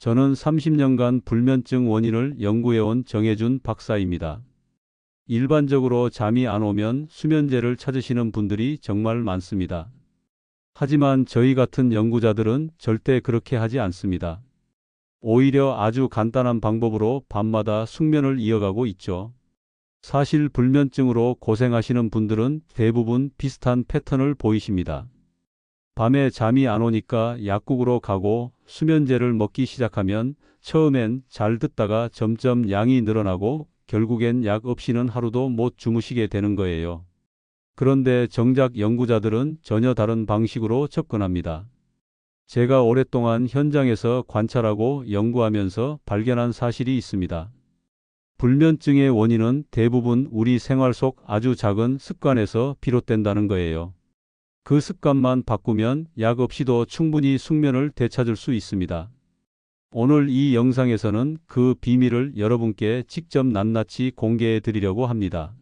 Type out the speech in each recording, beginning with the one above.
저는 30년간 불면증 원인을 연구해온 정혜준 박사입니다. 일반적으로 잠이 안 오면 수면제를 찾으시는 분들이 정말 많습니다. 하지만 저희 같은 연구자들은 절대 그렇게 하지 않습니다. 오히려 아주 간단한 방법으로 밤마다 숙면을 이어가고 있죠. 사실 불면증으로 고생하시는 분들은 대부분 비슷한 패턴을 보이십니다. 밤에 잠이 안 오니까 약국으로 가고 수면제를 먹기 시작하면 처음엔 잘 듣다가 점점 양이 늘어나고 결국엔 약 없이는 하루도 못 주무시게 되는 거예요. 그런데 정작 연구자들은 전혀 다른 방식으로 접근합니다. 제가 오랫동안 현장에서 관찰하고 연구하면서 발견한 사실이 있습니다. 불면증의 원인은 대부분 우리 생활 속 아주 작은 습관에서 비롯된다는 거예요. 그 습관만 바꾸면 약 없이도 충분히 숙면을 되찾을 수 있습니다. 오늘 이 영상에서는 그 비밀을 여러분께 직접 낱낱이 공개해 드리려고 합니다.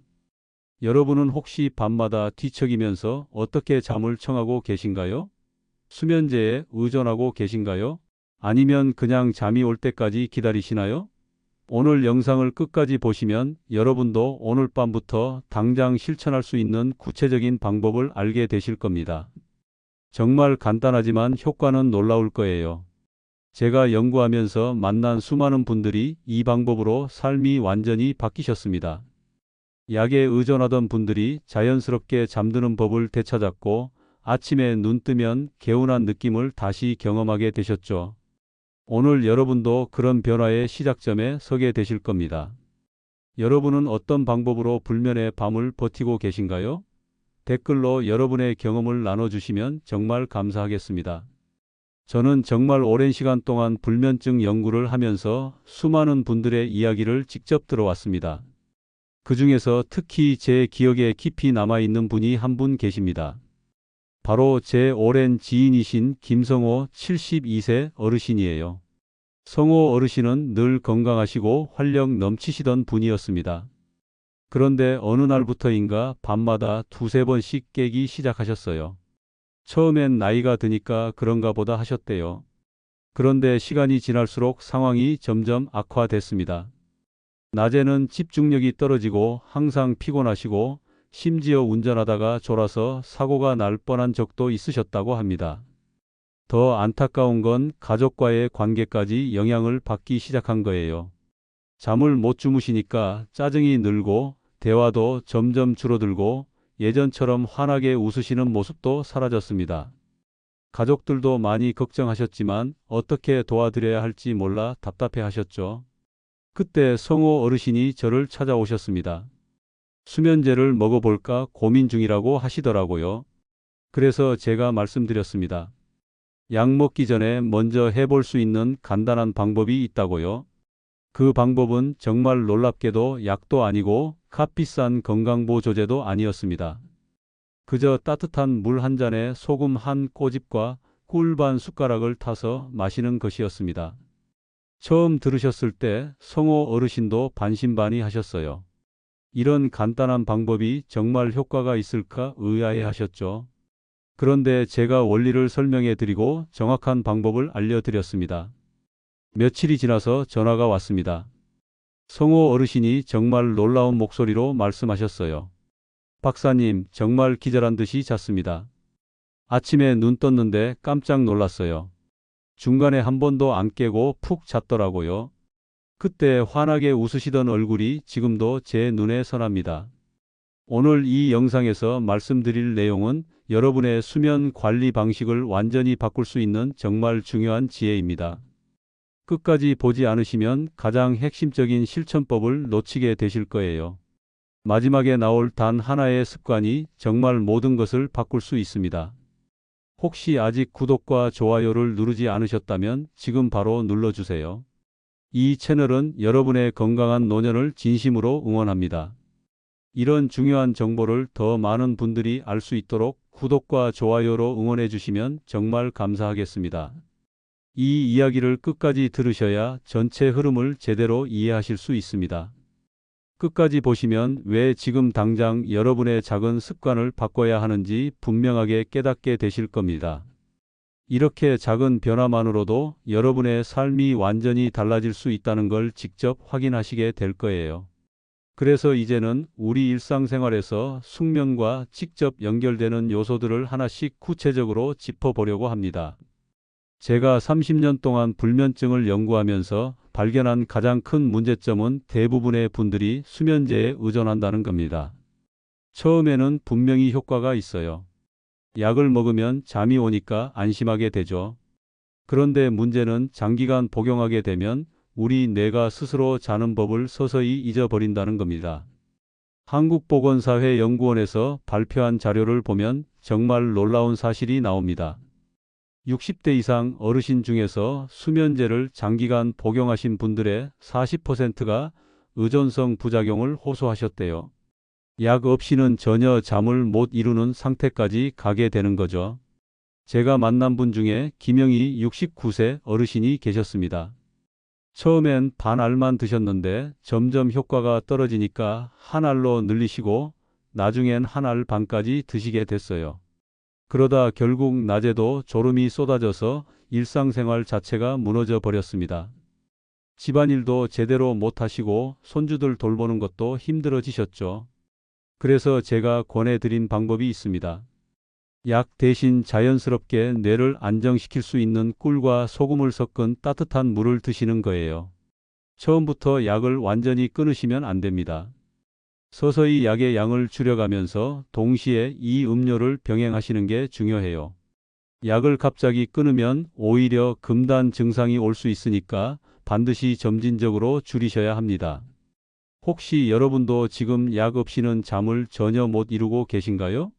여러분은 혹시 밤마다 뒤척이면서 어떻게 잠을 청하고 계신가요? 수면제에 의존하고 계신가요? 아니면 그냥 잠이 올 때까지 기다리시나요? 오늘 영상을 끝까지 보시면 여러분도 오늘 밤부터 당장 실천할 수 있는 구체적인 방법을 알게 되실 겁니다. 정말 간단하지만 효과는 놀라울 거예요. 제가 연구하면서 만난 수많은 분들이 이 방법으로 삶이 완전히 바뀌셨습니다. 약에 의존하던 분들이 자연스럽게 잠드는 법을 되찾았고 아침에 눈 뜨면 개운한 느낌을 다시 경험하게 되셨죠. 오늘 여러분도 그런 변화의 시작점에 서게 되실 겁니다. 여러분은 어떤 방법으로 불면의 밤을 버티고 계신가요? 댓글로 여러분의 경험을 나눠주시면 정말 감사하겠습니다. 저는 정말 오랜 시간 동안 불면증 연구를 하면서 수많은 분들의 이야기를 직접 들어왔습니다. 그 중에서 특히 제 기억에 깊이 남아있는 분이 한 분 계십니다. 바로 제 오랜 지인이신 김성호 72세 어르신이에요. 성호 어르신은 늘 건강하시고 활력 넘치시던 분이었습니다. 그런데 어느 날부터인가 밤마다 두세 번씩 깨기 시작하셨어요. 처음엔 나이가 드니까 그런가 보다 하셨대요. 그런데 시간이 지날수록 상황이 점점 악화됐습니다. 낮에는 집중력이 떨어지고 항상 피곤하시고 심지어 운전하다가 졸아서 사고가 날 뻔한 적도 있으셨다고 합니다. 더 안타까운 건 가족과의 관계까지 영향을 받기 시작한 거예요. 잠을 못 주무시니까 짜증이 늘고 대화도 점점 줄어들고 예전처럼 환하게 웃으시는 모습도 사라졌습니다. 가족들도 많이 걱정하셨지만 어떻게 도와드려야 할지 몰라 답답해 하셨죠. 그때 성호 어르신이 저를 찾아오셨습니다. 수면제를 먹어볼까 고민 중이라고 하시더라고요. 그래서 제가 말씀드렸습니다. 약 먹기 전에 먼저 해볼 수 있는 간단한 방법이 있다고요. 그 방법은 정말 놀랍게도 약도 아니고 값비싼 건강보조제도 아니었습니다. 그저 따뜻한 물 한 잔에 소금 한 꼬집과 꿀 반 숟가락을 타서 마시는 것이었습니다. 처음 들으셨을 때 성호 어르신도 반신반의하셨어요. 이런 간단한 방법이 정말 효과가 있을까 의아해 하셨죠. 그런데 제가 원리를 설명해 드리고 정확한 방법을 알려드렸습니다. 며칠이 지나서 전화가 왔습니다. 성호 어르신이 정말 놀라운 목소리로 말씀하셨어요. 박사님, 정말 기절한 듯이 잤습니다. 아침에 눈 떴는데 깜짝 놀랐어요. 중간에 한 번도 안 깨고 푹 잤더라고요. 그때 환하게 웃으시던 얼굴이 지금도 제 눈에 선합니다. 오늘 이 영상에서 말씀드릴 내용은 여러분의 수면 관리 방식을 완전히 바꿀 수 있는 정말 중요한 지혜입니다. 끝까지 보지 않으시면 가장 핵심적인 실천법을 놓치게 되실 거예요. 마지막에 나올 단 하나의 습관이 정말 모든 것을 바꿀 수 있습니다. 혹시 아직 구독과 좋아요를 누르지 않으셨다면 지금 바로 눌러주세요. 이 채널은 여러분의 건강한 노년을 진심으로 응원합니다. 이런 중요한 정보를 더 많은 분들이 알 수 있도록 구독과 좋아요로 응원해 주시면 정말 감사하겠습니다. 이 이야기를 끝까지 들으셔야 전체 흐름을 제대로 이해하실 수 있습니다. 끝까지 보시면 왜 지금 당장 여러분의 작은 습관을 바꿔야 하는지 분명하게 깨닫게 되실 겁니다. 이렇게 작은 변화만으로도 여러분의 삶이 완전히 달라질 수 있다는 걸 직접 확인하시게 될 거예요. 그래서 이제는 우리 일상생활에서 숙면과 직접 연결되는 요소들을 하나씩 구체적으로 짚어보려고 합니다. 제가 30년 동안 불면증을 연구하면서 발견한 가장 큰 문제점은 대부분의 분들이 수면제에 의존한다는 겁니다. 처음에는 분명히 효과가 있어요. 약을 먹으면 잠이 오니까 안심하게 되죠. 그런데 문제는 장기간 복용하게 되면 우리 뇌가 스스로 자는 법을 서서히 잊어버린다는 겁니다. 한국보건사회연구원에서 발표한 자료를 보면 정말 놀라운 사실이 나옵니다. 60대 이상 어르신 중에서 수면제를 장기간 복용하신 분들의 40%가 의존성 부작용을 호소하셨대요. 약 없이는 전혀 잠을 못 이루는 상태까지 가게 되는 거죠. 제가 만난 분 중에 김영희 69세 어르신이 계셨습니다. 처음엔 반 알만 드셨는데 점점 효과가 떨어지니까 한 알로 늘리시고 나중엔 한 알 반까지 드시게 됐어요. 그러다 결국 낮에도 졸음이 쏟아져서 일상생활 자체가 무너져 버렸습니다. 집안일도 제대로 못하시고 손주들 돌보는 것도 힘들어지셨죠. 그래서 제가 권해드린 방법이 있습니다. 약 대신 자연스럽게 뇌를 안정시킬 수 있는 꿀과 소금을 섞은 따뜻한 물을 드시는 거예요. 처음부터 약을 완전히 끊으시면 안 됩니다. 서서히 약의 양을 줄여가면서 동시에 이 음료를 병행하시는 게 중요해요. 약을 갑자기 끊으면 오히려 금단 증상이 올 수 있으니까 반드시 점진적으로 줄이셔야 합니다. 혹시 여러분도 지금 약 없이는 잠을 전혀 못 이루고 계신가요?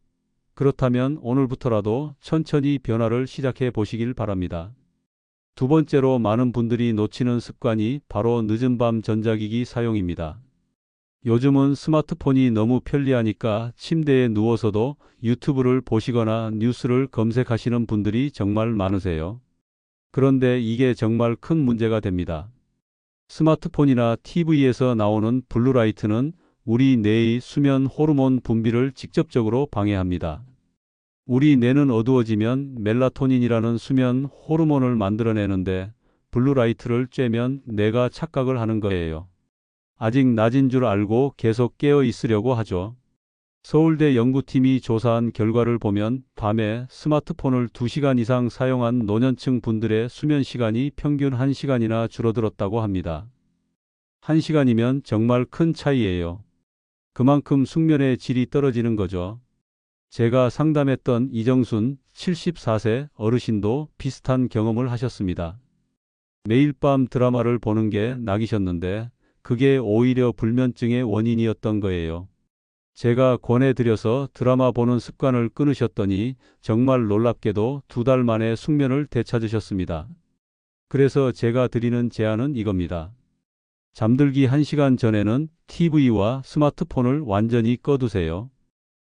그렇다면 오늘부터라도 천천히 변화를 시작해 보시길 바랍니다. 두 번째로 많은 분들이 놓치는 습관이 바로 늦은 밤 전자기기 사용입니다. 요즘은 스마트폰이 너무 편리하니까 침대에 누워서도 유튜브를 보시거나 뉴스를 검색하시는 분들이 정말 많으세요. 그런데 이게 정말 큰 문제가 됩니다. 스마트폰이나 TV에서 나오는 블루라이트는 우리 뇌의 수면 호르몬 분비를 직접적으로 방해합니다. 우리 뇌는 어두워지면 멜라토닌이라는 수면 호르몬을 만들어내는데 블루라이트를 쬐면 뇌가 착각을 하는 거예요. 아직 낮인 줄 알고 계속 깨어 있으려고 하죠. 서울대 연구팀이 조사한 결과를 보면 밤에 스마트폰을 2시간 이상 사용한 노년층 분들의 수면 시간이 평균 1시간이나 줄어들었다고 합니다. 1시간이면 정말 큰 차이예요. 그만큼 숙면의 질이 떨어지는 거죠. 제가 상담했던 이정순 74세 어르신도 비슷한 경험을 하셨습니다. 매일 밤 드라마를 보는 게 낙이셨는데 그게 오히려 불면증의 원인이었던 거예요. 제가 권해드려서 드라마 보는 습관을 끊으셨더니 정말 놀랍게도 2달 만에 숙면을 되찾으셨습니다. 그래서 제가 드리는 제안은 이겁니다. 잠들기 1시간 전에는 TV와 스마트폰을 완전히 꺼두세요.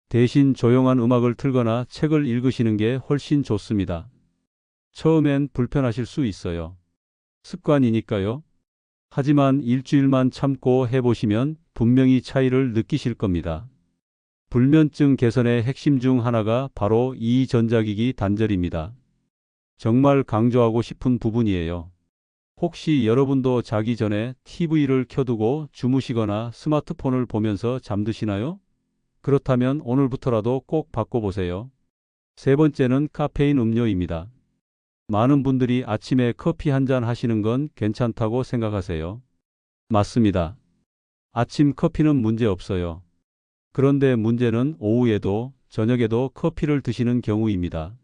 대신 조용한 음악을 틀거나 책을 읽으시는 게 훨씬 좋습니다. 처음엔 불편하실 수 있어요. 습관이니까요. 하지만 일주일만 참고 해보시면 분명히 차이를 느끼실 겁니다. 불면증 개선의 핵심 중 하나가 바로 이 전자기기 단절입니다. 정말 강조하고 싶은 부분이에요. 혹시 여러분도 자기 전에 TV를 켜두고 주무시거나 스마트폰을 보면서 잠드시나요? 그렇다면 오늘부터라도 꼭 바꿔보세요. 세 번째는 카페인 음료입니다. 많은 분들이 아침에 커피 한 잔 하시는 건 괜찮다고 생각하세요. 맞습니다. 아침 커피는 문제 없어요. 그런데 문제는 오후에도 저녁에도 커피를 드시는 경우입니다.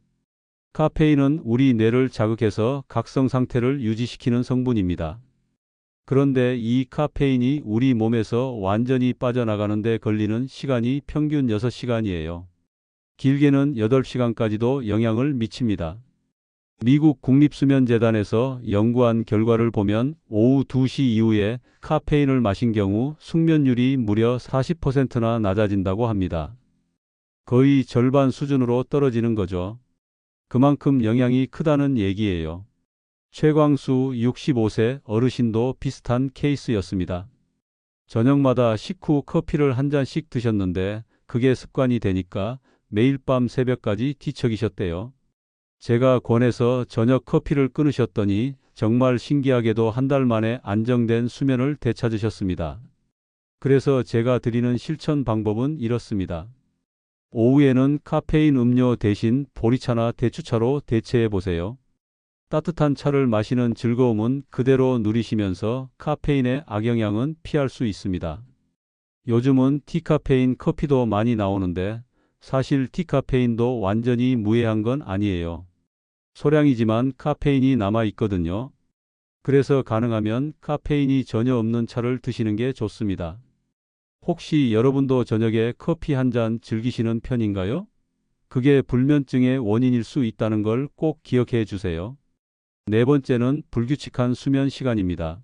카페인은 우리 뇌를 자극해서 각성 상태를 유지시키는 성분입니다. 그런데 이 카페인이 우리 몸에서 완전히 빠져나가는 데 걸리는 시간이 평균 6시간이에요. 길게는 8시간까지도 영향을 미칩니다. 미국 국립수면재단에서 연구한 결과를 보면 오후 2시 이후에 카페인을 마신 경우 숙면율이 무려 40%나 낮아진다고 합니다. 거의 절반 수준으로 떨어지는 거죠. 그만큼 영향이 크다는 얘기예요. 최광수 65세 어르신도 비슷한 케이스였습니다. 저녁마다 식후 커피를 한 잔씩 드셨는데 그게 습관이 되니까 매일 밤 새벽까지 뒤척이셨대요. 제가 권해서 저녁 커피를 끊으셨더니 정말 신기하게도 한 달 만에 안정된 수면을 되찾으셨습니다. 그래서 제가 드리는 실천 방법은 이렇습니다. 오후에는 카페인 음료 대신 보리차나 대추차로 대체해 보세요. 따뜻한 차를 마시는 즐거움은 그대로 누리시면서 카페인의 악영향은 피할 수 있습니다. 요즘은 디카페인 커피도 많이 나오는데 사실 디카페인도 완전히 무해한 건 아니에요. 소량이지만 카페인이 남아 있거든요. 그래서 가능하면 카페인이 전혀 없는 차를 드시는 게 좋습니다. 혹시 여러분도 저녁에 커피 한 잔 즐기시는 편인가요? 그게 불면증의 원인일 수 있다는 걸 꼭 기억해 주세요. 네 번째는 불규칙한 수면 시간입니다.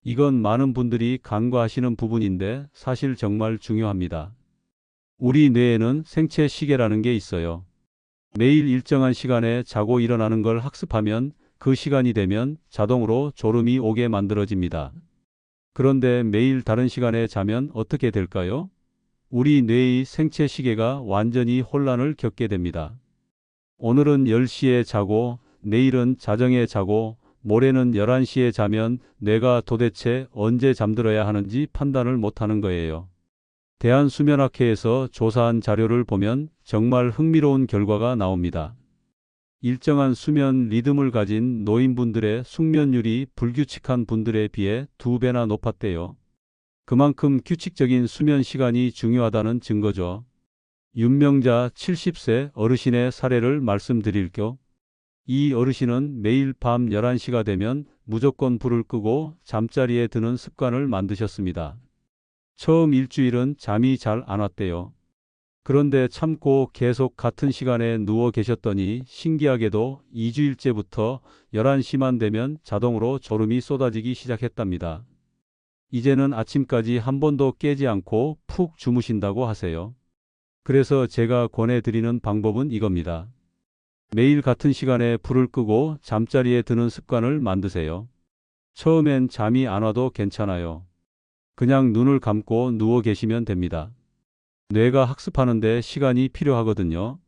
이건 많은 분들이 간과하시는 부분인데 사실 정말 중요합니다. 우리 뇌에는 생체 시계라는 게 있어요. 매일 일정한 시간에 자고 일어나는 걸 학습하면 그 시간이 되면 자동으로 졸음이 오게 만들어집니다. 그런데 매일 다른 시간에 자면 어떻게 될까요? 우리 뇌의 생체 시계가 완전히 혼란을 겪게 됩니다. 오늘은 10시에 자고 내일은 자정에 자고 모레는 11시에 자면 뇌가 도대체 언제 잠들어야 하는지 판단을 못하는 거예요. 대한수면학회에서 조사한 자료를 보면 정말 흥미로운 결과가 나옵니다. 일정한 수면 리듬을 가진 노인분들의 숙면율이 불규칙한 분들에 비해 2배나 높았대요. 그만큼 규칙적인 수면 시간이 중요하다는 증거죠. 윤명자 70세 어르신의 사례를 말씀드릴게요. 이 어르신은 매일 밤 11시가 되면 무조건 불을 끄고 잠자리에 드는 습관을 만드셨습니다. 처음 일주일은 잠이 잘 안 왔대요. 그런데 참고 계속 같은 시간에 누워 계셨더니 신기하게도 2주일째부터 11시만 되면 자동으로 졸음이 쏟아지기 시작했답니다. 이제는 아침까지 한 번도 깨지 않고 푹 주무신다고 하세요. 그래서 제가 권해드리는 방법은 이겁니다. 매일 같은 시간에 불을 끄고 잠자리에 드는 습관을 만드세요. 처음엔 잠이 안 와도 괜찮아요. 그냥 눈을 감고 누워 계시면 됩니다. 뇌가 학습하는데 시간이 필요하거든요.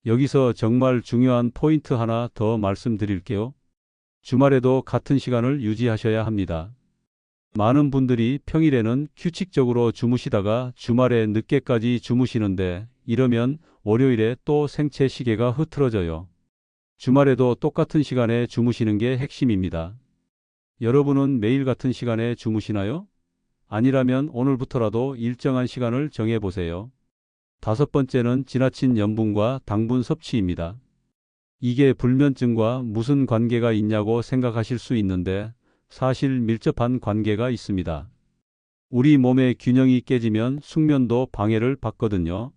여기서 정말 중요한 포인트 하나 더 말씀드릴게요. 주말에도 같은 시간을 유지하셔야 합니다. 많은 분들이 평일에는 규칙적으로 주무시다가 주말에 늦게까지 주무시는데 이러면 월요일에 또 생체 시계가 흐트러져요. 주말에도 똑같은 시간에 주무시는 게 핵심입니다. 여러분은 매일 같은 시간에 주무시나요? 아니라면 오늘부터라도 일정한 시간을 정해보세요. 다섯 번째는 지나친 염분과 당분 섭취입니다. 이게 불면증과 무슨 관계가 있냐고 생각하실 수 있는데 사실 밀접한 관계가 있습니다. 우리 몸의 균형이 깨지면 숙면도 방해를 받거든요.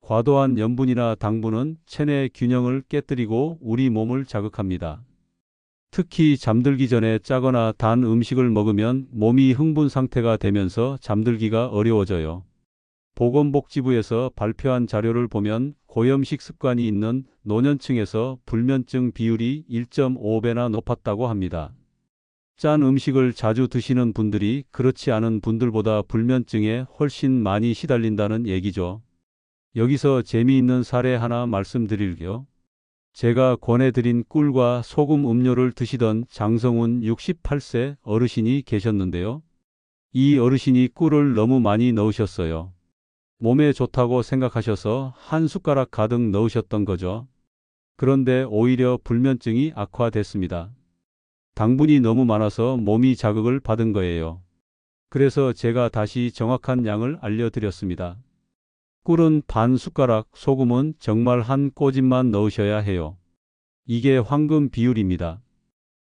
과도한 염분이나 당분은 체내 균형을 깨뜨리고 우리 몸을 자극합니다. 특히 잠들기 전에 짜거나 단 음식을 먹으면 몸이 흥분 상태가 되면서 잠들기가 어려워져요. 보건복지부에서 발표한 자료를 보면 고염식 습관이 있는 노년층에서 불면증 비율이 1.5배나 높았다고 합니다. 짠 음식을 자주 드시는 분들이 그렇지 않은 분들보다 불면증에 훨씬 많이 시달린다는 얘기죠. 여기서 재미있는 사례 하나 말씀드릴게요. 제가 권해드린 꿀과 소금 음료를 드시던 장성훈 68세 어르신이 계셨는데요. 이 어르신이 꿀을 너무 많이 넣으셨어요. 몸에 좋다고 생각하셔서 한 숟가락 가득 넣으셨던 거죠. 그런데 오히려 불면증이 악화됐습니다. 당분이 너무 많아서 몸이 자극을 받은 거예요. 그래서 제가 다시 정확한 양을 알려드렸습니다. 꿀은 반 숟가락, 소금은 정말 한 꼬집만 넣으셔야 해요. 이게 황금 비율입니다.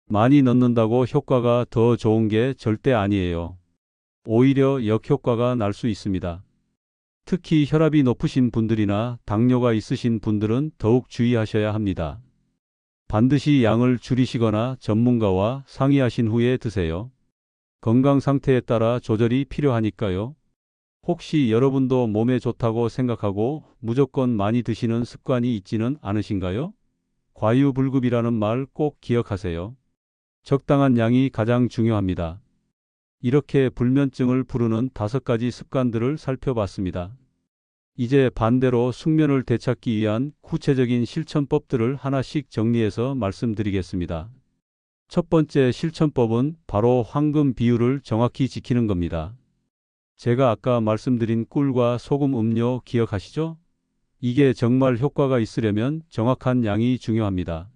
많이 넣는다고 효과가 더 좋은 게 절대 아니에요. 오히려 역효과가 날 수 있습니다. 특히 혈압이 높으신 분들이나 당뇨가 있으신 분들은 더욱 주의하셔야 합니다. 반드시 양을 줄이시거나 전문가와 상의하신 후에 드세요. 건강 상태에 따라 조절이 필요하니까요. 혹시 여러분도 몸에 좋다고 생각하고 무조건 많이 드시는 습관이 있지는 않으신가요? 과유불급이라는 말 꼭 기억하세요. 적당한 양이 가장 중요합니다. 이렇게 불면증을 부르는 5가지 습관들을 살펴봤습니다. 이제 반대로 숙면을 되찾기 위한 구체적인 실천법들을 하나씩 정리해서 말씀드리겠습니다. 첫 번째 실천법은 바로 황금 비율을 정확히 지키는 겁니다. 제가 아까 말씀드린 꿀과 소금 음료 기억하시죠? 이게 정말 효과가 있으려면 정확한 양이 중요합니다.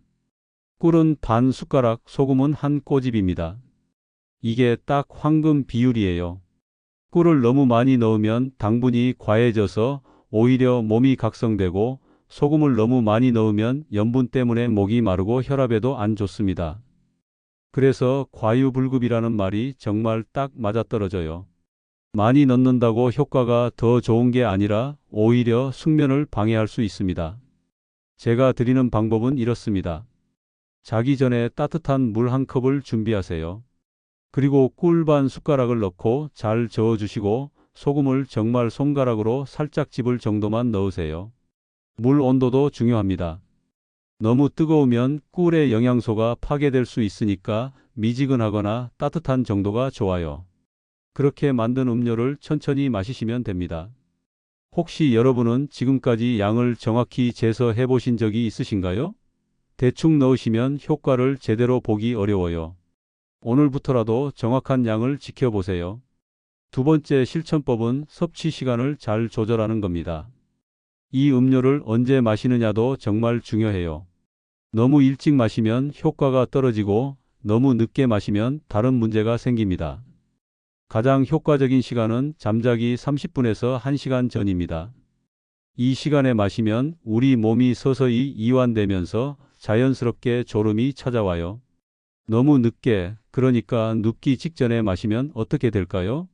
꿀은 반 숟가락, 소금은 한 꼬집입니다. 이게 딱 황금 비율이에요. 꿀을 너무 많이 넣으면 당분이 과해져서 오히려 몸이 각성되고, 소금을 너무 많이 넣으면 염분 때문에 목이 마르고 혈압에도 안 좋습니다. 그래서 과유불급이라는 말이 정말 딱 맞아떨어져요. 많이 넣는다고 효과가 더 좋은 게 아니라 오히려 숙면을 방해할 수 있습니다. 제가 드리는 방법은 이렇습니다. 자기 전에 따뜻한 물 한 컵을 준비하세요. 그리고 꿀 반 숟가락을 넣고 잘 저어주시고 소금을 정말 손가락으로 살짝 집을 정도만 넣으세요. 물 온도도 중요합니다. 너무 뜨거우면 꿀의 영양소가 파괴될 수 있으니까 미지근하거나 따뜻한 정도가 좋아요. 그렇게 만든 음료를 천천히 마시시면 됩니다. 혹시 여러분은 지금까지 양을 정확히 재서 해보신 적이 있으신가요? 대충 넣으시면 효과를 제대로 보기 어려워요. 오늘부터라도 정확한 양을 지켜보세요. 두 번째 실천법은 섭취 시간을 잘 조절하는 겁니다. 이 음료를 언제 마시느냐도 정말 중요해요. 너무 일찍 마시면 효과가 떨어지고 너무 늦게 마시면 다른 문제가 생깁니다. 가장 효과적인 시간은 잠자기 30분에서 1시간 전입니다. 이 시간에 마시면 우리 몸이 서서히 이완되면서 자연스럽게 졸음이 찾아와요. 너무 늦게, 그러니까 눕기 직전에 마시면 어떻게 될까요?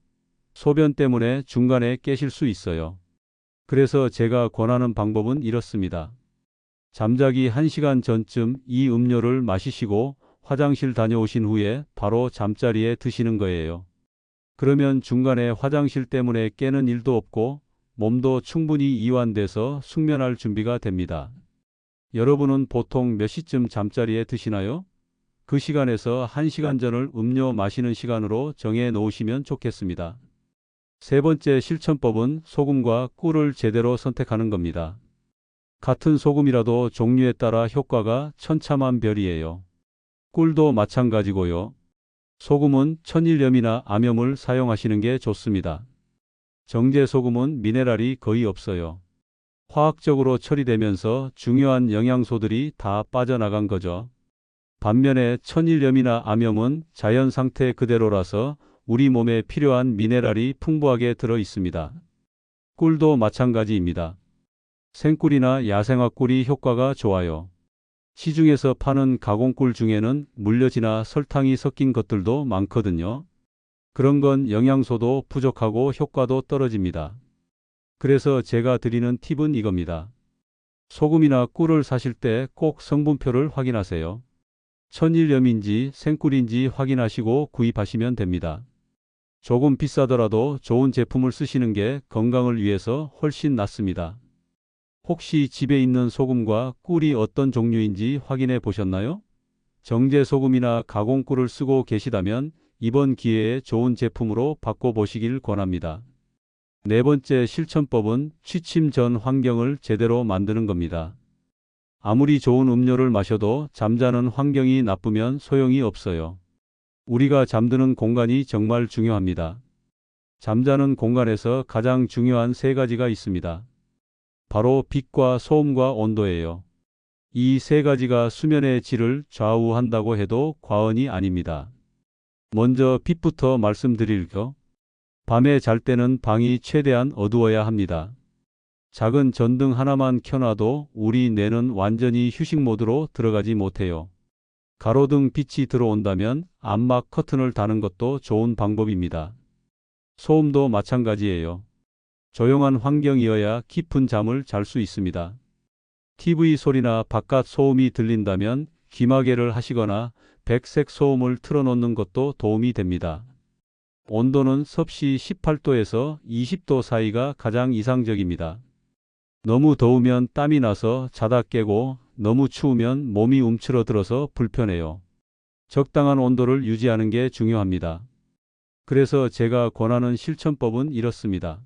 소변 때문에 중간에 깨실 수 있어요. 그래서 제가 권하는 방법은 이렇습니다. 잠자기 1시간 전쯤 이 음료를 마시시고 화장실 다녀오신 후에 바로 잠자리에 드시는 거예요. 그러면 중간에 화장실 때문에 깨는 일도 없고 몸도 충분히 이완돼서 숙면할 준비가 됩니다. 여러분은 보통 몇 시쯤 잠자리에 드시나요? 그 시간에서 1시간 전을 음료 마시는 시간으로 정해 놓으시면 좋겠습니다. 세 번째 실천법은 소금과 꿀을 제대로 선택하는 겁니다. 같은 소금이라도 종류에 따라 효과가 천차만별이에요. 꿀도 마찬가지고요. 소금은 천일염이나 암염을 사용하시는 게 좋습니다. 정제 소금은 미네랄이 거의 없어요. 화학적으로 처리되면서 중요한 영양소들이 다 빠져나간 거죠. 반면에 천일염이나 암염은 자연 상태 그대로라서 우리 몸에 필요한 미네랄이 풍부하게 들어 있습니다. 꿀도 마찬가지입니다. 생꿀이나 야생화 꿀이 효과가 좋아요. 시중에서 파는 가공꿀 중에는 물엿이나 설탕이 섞인 것들도 많거든요. 그런 건 영양소도 부족하고 효과도 떨어집니다. 그래서 제가 드리는 팁은 이겁니다. 소금이나 꿀을 사실 때 꼭 성분표를 확인하세요. 천일염인지 생꿀인지 확인하시고 구입하시면 됩니다. 조금 비싸더라도 좋은 제품을 쓰시는 게 건강을 위해서 훨씬 낫습니다. 혹시 집에 있는 소금과 꿀이 어떤 종류인지 확인해 보셨나요? 정제 소금이나 가공꿀을 쓰고 계시다면 이번 기회에 좋은 제품으로 바꿔보시길 권합니다. 네 번째 실천법은 취침 전 환경을 제대로 만드는 겁니다. 아무리 좋은 음료를 마셔도 잠자는 환경이 나쁘면 소용이 없어요. 우리가 잠드는 공간이 정말 중요합니다. 잠자는 공간에서 가장 중요한 세 가지가 있습니다. 바로 빛과 소음과 온도예요. 이 세 가지가 수면의 질을 좌우한다고 해도 과언이 아닙니다. 먼저 빛부터 말씀드릴게요. 밤에 잘 때는 방이 최대한 어두워야 합니다. 작은 전등 하나만 켜놔도 우리 뇌는 완전히 휴식 모드로 들어가지 못해요. 가로등 빛이 들어온다면 암막 커튼을 다는 것도 좋은 방법입니다. 소음도 마찬가지예요. 조용한 환경이어야 깊은 잠을 잘 수 있습니다. TV 소리나 바깥 소음이 들린다면 귀마개를 하시거나 백색 소음을 틀어놓는 것도 도움이 됩니다. 온도는 섭씨 18도에서 20도 사이가 가장 이상적입니다. 너무 더우면 땀이 나서 자다 깨고 너무 추우면 몸이 움츠러들어서 불편해요. 적당한 온도를 유지하는 게 중요합니다. 그래서 제가 권하는 실천법은 이렇습니다.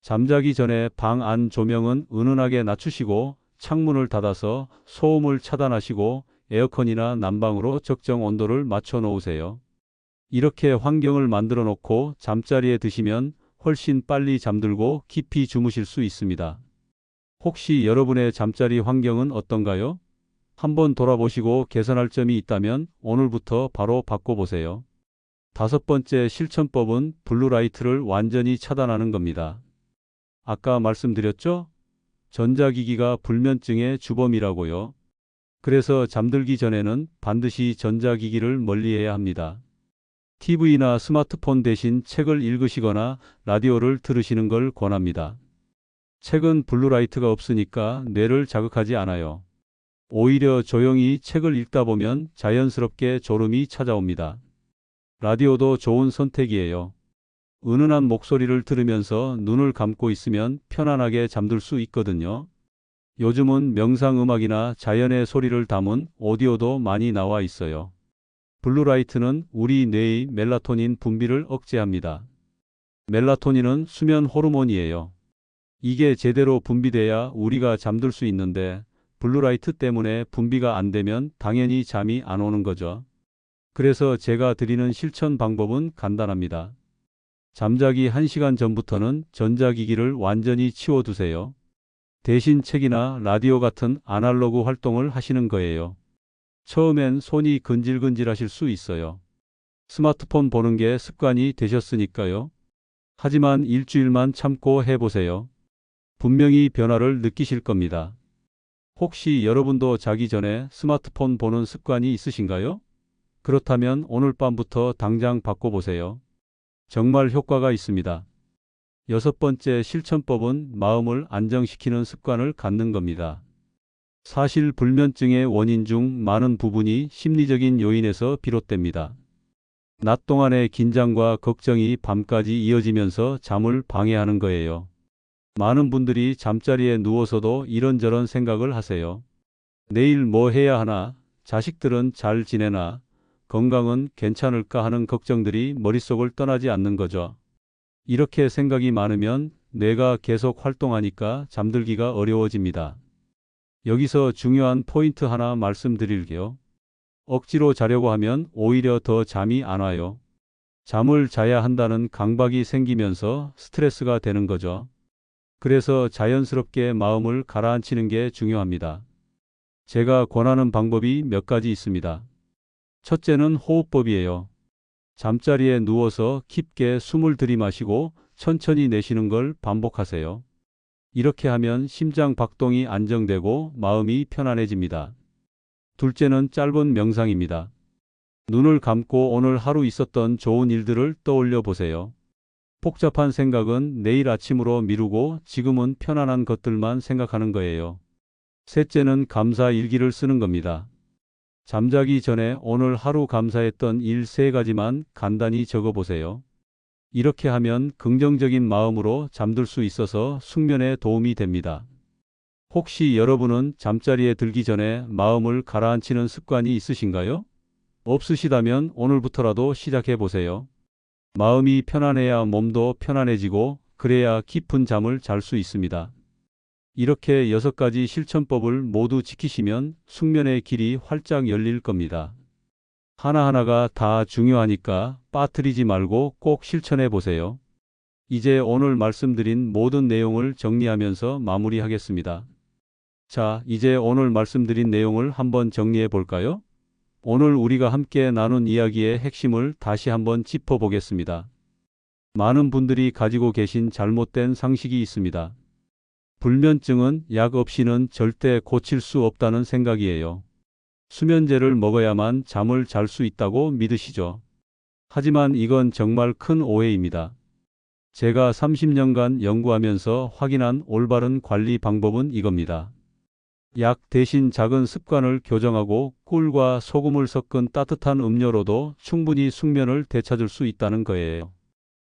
잠자기 전에 방 안 조명은 은은하게 낮추시고 창문을 닫아서 소음을 차단하시고 에어컨이나 난방으로 적정 온도를 맞춰 놓으세요. 이렇게 환경을 만들어 놓고 잠자리에 드시면 훨씬 빨리 잠들고 깊이 주무실 수 있습니다. 혹시 여러분의 잠자리 환경은 어떤가요? 한번 돌아보시고 개선할 점이 있다면 오늘부터 바로 바꿔보세요. 다섯 번째 실천법은 블루라이트를 완전히 차단하는 겁니다. 아까 말씀드렸죠? 전자기기가 불면증의 주범이라고요. 그래서 잠들기 전에는 반드시 전자기기를 멀리해야 합니다. TV나 스마트폰 대신 책을 읽으시거나 라디오를 들으시는 걸 권합니다. 책은 블루라이트가 없으니까 뇌를 자극하지 않아요. 오히려 조용히 책을 읽다 보면 자연스럽게 졸음이 찾아옵니다. 라디오도 좋은 선택이에요. 은은한 목소리를 들으면서 눈을 감고 있으면 편안하게 잠들 수 있거든요. 요즘은 명상음악이나 자연의 소리를 담은 오디오도 많이 나와 있어요. 블루라이트는 우리 뇌의 멜라토닌 분비를 억제합니다. 멜라토닌은 수면 호르몬이에요. 이게 제대로 분비돼야 우리가 잠들 수 있는데 블루라이트 때문에 분비가 안 되면 당연히 잠이 안 오는 거죠. 그래서 제가 드리는 실천 방법은 간단합니다. 잠자기 1시간 전부터는 전자기기를 완전히 치워두세요. 대신 책이나 라디오 같은 아날로그 활동을 하시는 거예요. 처음엔 손이 근질근질하실 수 있어요. 스마트폰 보는 게 습관이 되셨으니까요. 하지만 일주일만 참고 해보세요. 분명히 변화를 느끼실 겁니다. 혹시 여러분도 자기 전에 스마트폰 보는 습관이 있으신가요? 그렇다면 오늘 밤부터 당장 바꿔보세요. 정말 효과가 있습니다. 여섯 번째 실천법은 마음을 안정시키는 습관을 갖는 겁니다. 사실 불면증의 원인 중 많은 부분이 심리적인 요인에서 비롯됩니다. 낮 동안의 긴장과 걱정이 밤까지 이어지면서 잠을 방해하는 거예요. 많은 분들이 잠자리에 누워서도 이런저런 생각을 하세요. 내일 뭐 해야 하나? 자식들은 잘 지내나? 건강은 괜찮을까 하는 걱정들이 머릿속을 떠나지 않는 거죠. 이렇게 생각이 많으면 뇌가 계속 활동하니까 잠들기가 어려워집니다. 여기서 중요한 포인트 하나 말씀드릴게요. 억지로 자려고 하면 오히려 더 잠이 안 와요. 잠을 자야 한다는 강박이 생기면서 스트레스가 되는 거죠. 그래서 자연스럽게 마음을 가라앉히는 게 중요합니다. 제가 권하는 방법이 몇 가지 있습니다. 첫째는 호흡법이에요. 잠자리에 누워서 깊게 숨을 들이마시고 천천히 내쉬는 걸 반복하세요. 이렇게 하면 심장 박동이 안정되고 마음이 편안해집니다. 둘째는 짧은 명상입니다. 눈을 감고 오늘 하루 있었던 좋은 일들을 떠올려 보세요. 복잡한 생각은 내일 아침으로 미루고 지금은 편안한 것들만 생각하는 거예요. 셋째는 감사 일기를 쓰는 겁니다. 잠자기 전에 오늘 하루 감사했던 일 3가지만 간단히 적어 보세요. 이렇게 하면 긍정적인 마음으로 잠들 수 있어서 숙면에 도움이 됩니다. 혹시 여러분은 잠자리에 들기 전에 마음을 가라앉히는 습관이 있으신가요? 없으시다면 오늘부터라도 시작해 보세요. 마음이 편안해야 몸도 편안해지고 그래야 깊은 잠을 잘 수 있습니다. 이렇게 6가지 실천법을 모두 지키시면 숙면의 길이 활짝 열릴 겁니다. 하나하나가 다 중요하니까 빠뜨리지 말고 꼭 실천해 보세요. 이제 오늘 말씀드린 모든 내용을 정리하면서 마무리하겠습니다. 자, 이제 오늘 말씀드린 내용을 한번 정리해 볼까요? 오늘 우리가 함께 나눈 이야기의 핵심을 다시 한번 짚어보겠습니다. 많은 분들이 가지고 계신 잘못된 상식이 있습니다. 불면증은 약 없이는 절대 고칠 수 없다는 생각이에요. 수면제를 먹어야만 잠을 잘 수 있다고 믿으시죠. 하지만 이건 정말 큰 오해입니다. 제가 30년간 연구하면서 확인한 올바른 관리 방법은 이겁니다. 약 대신 작은 습관을 교정하고 꿀과 소금을 섞은 따뜻한 음료로도 충분히 숙면을 되찾을 수 있다는 거예요.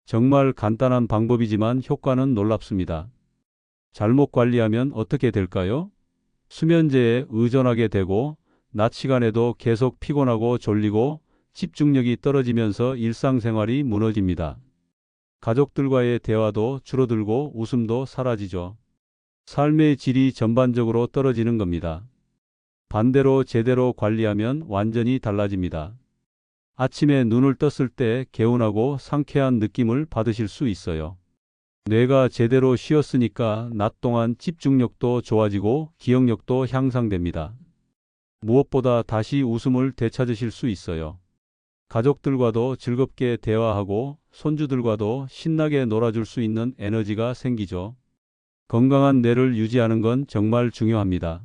정말 간단한 방법이지만 효과는 놀랍습니다. 잘못 관리하면 어떻게 될까요? 수면제에 의존하게 되고 낮 시간에도 계속 피곤하고 졸리고 집중력이 떨어지면서 일상생활이 무너집니다. 가족들과의 대화도 줄어들고 웃음도 사라지죠. 삶의 질이 전반적으로 떨어지는 겁니다. 반대로 제대로 관리하면 완전히 달라집니다. 아침에 눈을 떴을 때 개운하고 상쾌한 느낌을 받으실 수 있어요. 뇌가 제대로 쉬었으니까 낮 동안 집중력도 좋아지고 기억력도 향상됩니다. 무엇보다 다시 웃음을 되찾으실 수 있어요. 가족들과도 즐겁게 대화하고 손주들과도 신나게 놀아줄 수 있는 에너지가 생기죠. 건강한 뇌를 유지하는 건 정말 중요합니다.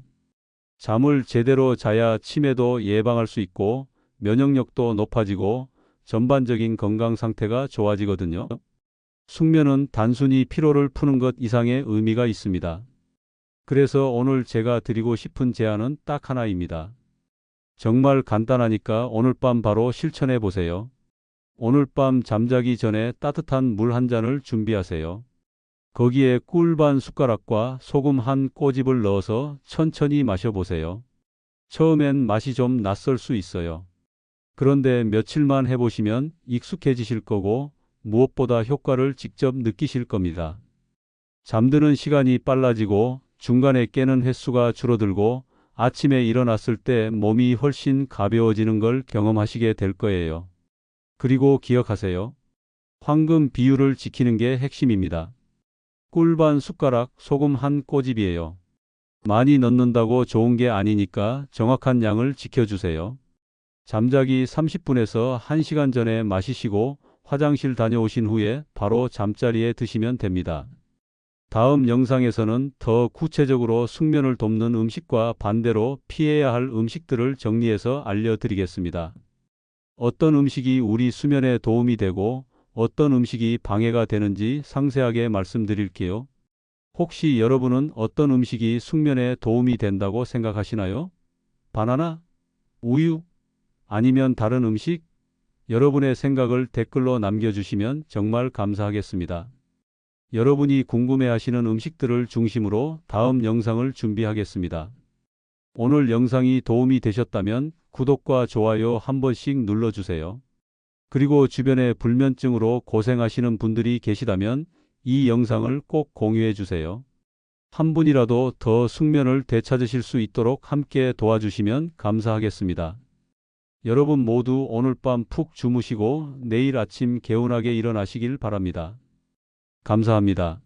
잠을 제대로 자야 치매도 예방할 수 있고 면역력도 높아지고 전반적인 건강 상태가 좋아지거든요. 숙면은 단순히 피로를 푸는 것 이상의 의미가 있습니다. 그래서 오늘 제가 드리고 싶은 제안은 딱 하나입니다. 정말 간단하니까 오늘 밤 바로 실천해 보세요. 오늘 밤 잠자기 전에 따뜻한 물 한 잔을 준비하세요. 거기에 꿀 반 숟가락과 소금 한 꼬집을 넣어서 천천히 마셔보세요. 처음엔 맛이 좀 낯설 수 있어요. 그런데 며칠만 해보시면 익숙해지실 거고 무엇보다 효과를 직접 느끼실 겁니다. 잠드는 시간이 빨라지고 중간에 깨는 횟수가 줄어들고 아침에 일어났을 때 몸이 훨씬 가벼워지는 걸 경험하시게 될 거예요. 그리고 기억하세요. 황금 비율을 지키는 게 핵심입니다. 꿀 반 숟가락, 소금 한 꼬집이에요. 많이 넣는다고 좋은 게 아니니까 정확한 양을 지켜주세요. 잠자기 30분에서 1시간 전에 마시시고 화장실 다녀오신 후에 바로 잠자리에 드시면 됩니다. 다음 영상에서는 더 구체적으로 숙면을 돕는 음식과 반대로 피해야 할 음식들을 정리해서 알려드리겠습니다. 어떤 음식이 우리 수면에 도움이 되고 어떤 음식이 방해가 되는지 상세하게 말씀드릴게요. 혹시 여러분은 어떤 음식이 숙면에 도움이 된다고 생각하시나요? 바나나? 우유? 아니면 다른 음식? 여러분의 생각을 댓글로 남겨주시면 정말 감사하겠습니다. 여러분이 궁금해하시는 음식들을 중심으로 다음 영상을 준비하겠습니다. 오늘 영상이 도움이 되셨다면 구독과 좋아요 한 번씩 눌러주세요. 그리고 주변에 불면증으로 고생하시는 분들이 계시다면 이 영상을 꼭 공유해 주세요. 한 분이라도 더 숙면을 되찾으실 수 있도록 함께 도와주시면 감사하겠습니다. 여러분 모두 오늘 밤 푹 주무시고 내일 아침 개운하게 일어나시길 바랍니다. 감사합니다.